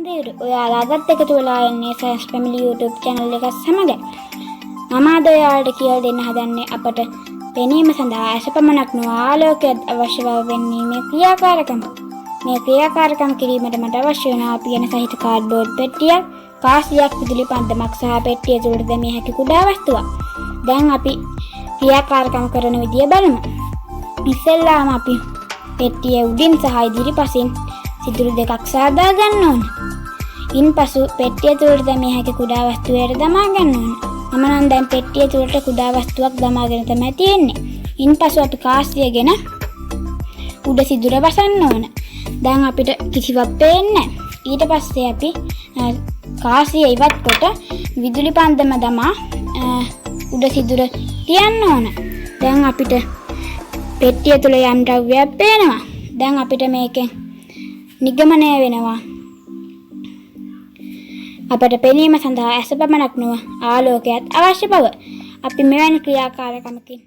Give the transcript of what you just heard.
වන්දේරු ඔයාලා අදත් එකතු වෙලා ඉන්නේ සයන්ස් ෆැමිලි YouTube channel එක සමග. මම අද ඔයාලට කියලා දෙන්න හදන්නේ අපට පෙනීම සඳහා ඇසපමණක් නොව ආලෝකයක් අවශ්‍ය බව පෙන්වීමේ ක්‍රියාකාරකම. මේ ක්‍රියාකාරකම් කිරීමට මට අවශ්‍ය වෙන පියන සහිත කාඩ්බෝඩ් පෙට්ටියක්, කාසියක්, විදුලි පන්දමක් සහ පෙට්ටිය තුළට දැමිය හැකි කුඩා වස්තුවක්. දැන් අපි ක්‍රියාකාරකම් කරන විදිය බලමු. ඉස්සෙල්ලාම අපි පෙට්ටිය උඩින් සහ ඉදිරිපසින් සිදුරු දෙකක් සාදා ගන්න ඕන. ඉන්පසු පෙට්ටිය තුළට දැමිය හැකි කුඩා වස්තුවකට දමා ගන්න ඕන. මම නම් දැන් පෙට්ටිය තුළට කුඩා වස්තුවක් දමාගෙන තමයි තියෙන්නේ. ඉන්පසු අපි කාසියගෙන උඩ සිදුර වසන්න ඕන. දැන් අපිට කිසිවක් පේන්නේ නැහැ. ඊට පස්සේ අපි කාසිය ඉවත් කොට විදුලි පන්දම දමා උඩ සිදුර තියන්න ඕන. දැන් අපිට පෙට්ටිය තුළ යම් ද්‍රව්‍යයක් පේනවා. දැන් අපිට මේකෙන් නිගමනය වෙනවා අපට පෙනීම සඳහා ඇස පමණක් නොව ආලෝකයක් අවශ්‍ය බව. අපි මෙවැනි ක්‍රියාකාරකමකින්